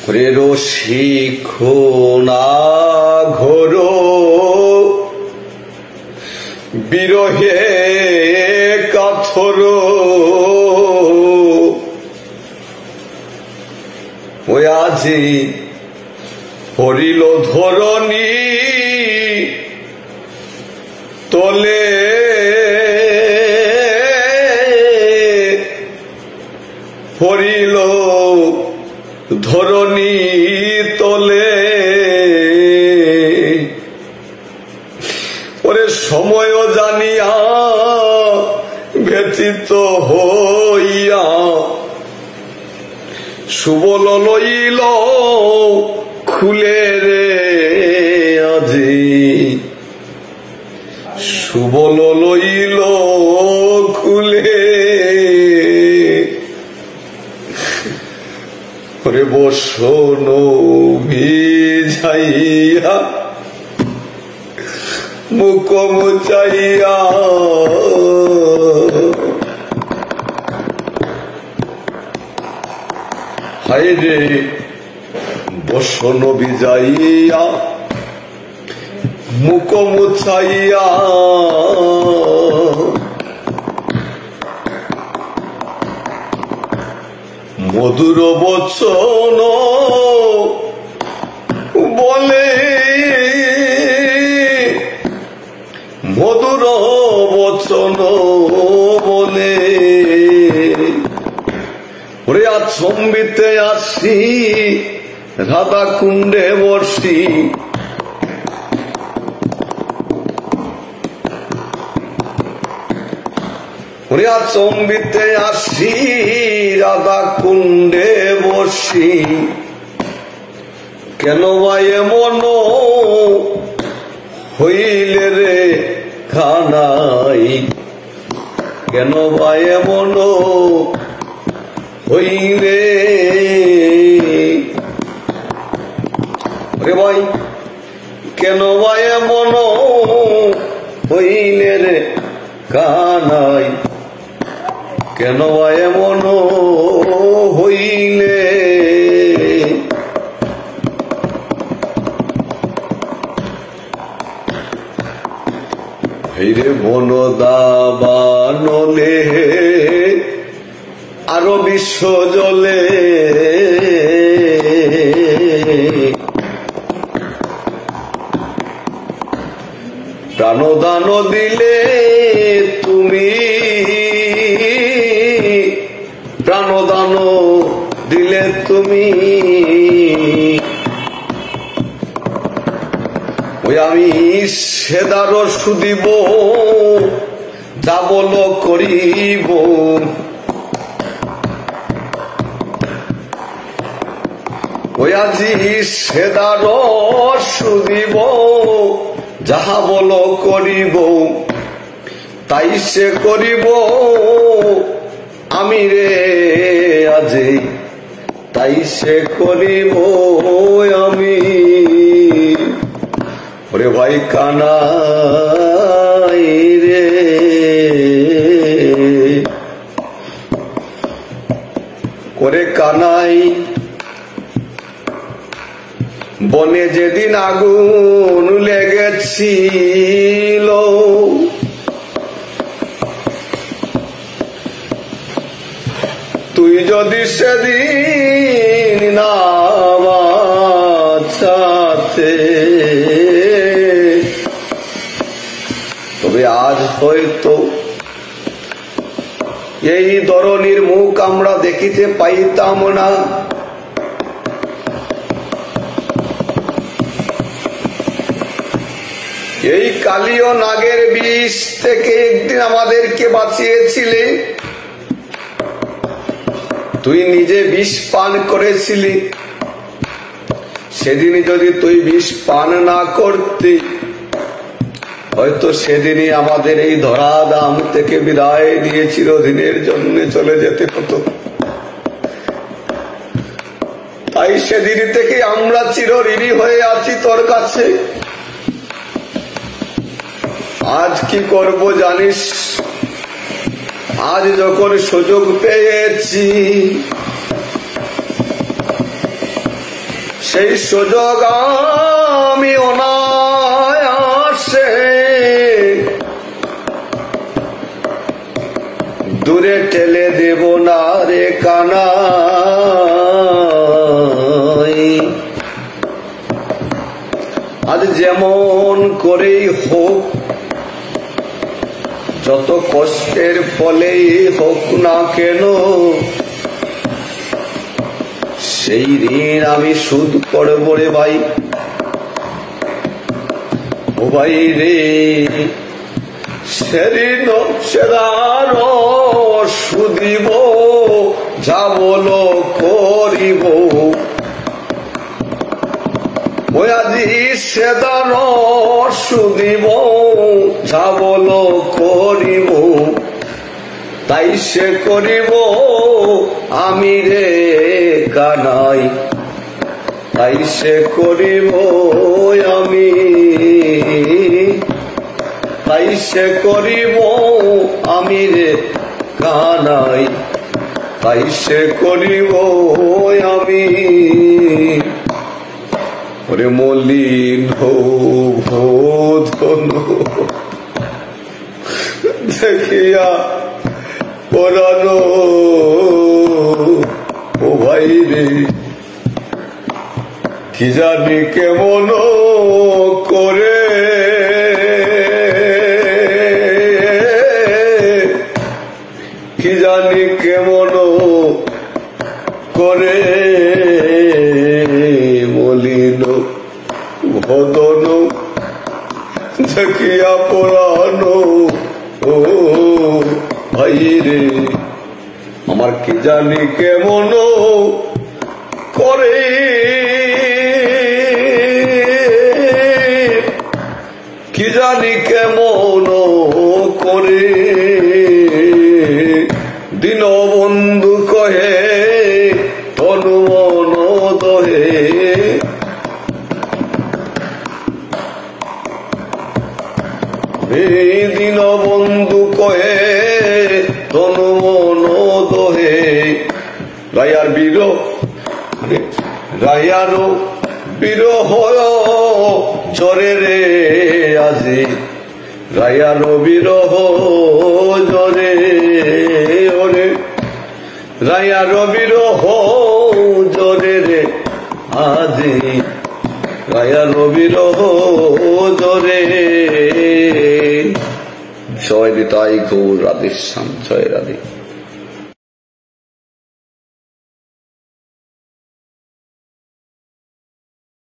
রসিক না ঘোর বিরহে কাথর ওই আজি পড়িল ধরণী তলে পড়িল ধরণী তলে ওরে সময় জানিয়া ব্যথিত হইয়া সুবল লইল খুলে রে আজি সুবল লইল খুলে ওরে বসন ভিজাইয়া মুখ মুচাইয়া হায়রে বসন ভিজাইয়া মুখ মুচাইয়া মধুর বচন বলে মধুর বচন বলে ওরে আচম্বিতে আসি রাধা কুণ্ডে বসি ওরে আচম্বিতে আসি রাধা কুণ্ডে বসি কেন বা এমন হইলে রে খানাই কেন বা এমন হইলে রে ভাই কেন বা এমন হইলে রে কানাই কেন এমন হইলে হেরে বন দাবানলে আরো বিশ্ব জলে প্রাণদান দিলে তুমি প্রাণদান দিলে তুমি ওই আমি সেদার সুদিব যা বল করিব ওই আজি সেদার সুদিব যাহা বল করিব তাই সে করিব আমি রে আজি তাই সে করিব আমি ওরে ভাই কানাই রে করে কানাই বনে যেদিন আগুন লেগেছিল তুই যদি সেদিন না বাঁচাতে তবে আজ হয়তো এই ধরনের মুখ আমরা দেখিতে পাইতাম না। এই কালী ও নাগের বিষ থেকে একদিন আমাদেরকে বাঁচিয়েছিলে, তুই নিজে বিষ পান করেছিলি। সেদিন যদি তুই বিষ পান না করতি, হয়তো সেদিনই আমাদের এই ধরাধাম থেকে বিদায় দিয়ে চিরদিনের জন্য চলে যেতে হতো। তাই সেদিন থেকে আমরা চিরঋণী হয়ে আছি তোর কাছে। আজ কি করব জানিস? আজ যখন সুযোগ পেয়েছি সেই সুযোগ আমি অনায়াসে দূরে ঠেলে দেব না রে কানাই। আজ যেমন করেই হোক, যত কষ্টের ফলেই হোক না কেন, সেই ঋণ আমি শোধ করব রে ভাই। ও ভাই রে, সেদিন সেদার সুদিব, যা বলো করিব। ওই আজি সেদার সুদিব, যা বলো করিব। তাই সে করিব আমি রে কানাই, তাই সে করিব আমি, তাই সে করিব আমি রে কানাই, তাই সে করিব আমি। ওরে মলিন ধন দেখিয়া পরানো, ও ভাই রে, কি জানি কেমন করে, কি জানি কেমন করে মলিন ভদন দেখিয়া পরানো, ও ভাই রে, আমার কি জানি কেমন করে, কি জানি কেমন করে। দীনবন্ধু কহে তনু মন দহে, দীনবন্ধু কহে তনু মন দহে। রায়ার বীর, রায়ার বিরহ জরে রে আজি, রায়ার বিরহ জরে, ওরে রায়ার বিরহ জরে রে আজি, রায়ার বিরহ জরে। জয় নিতাই গৌর রাধেশ্যাম, জয় রাধে।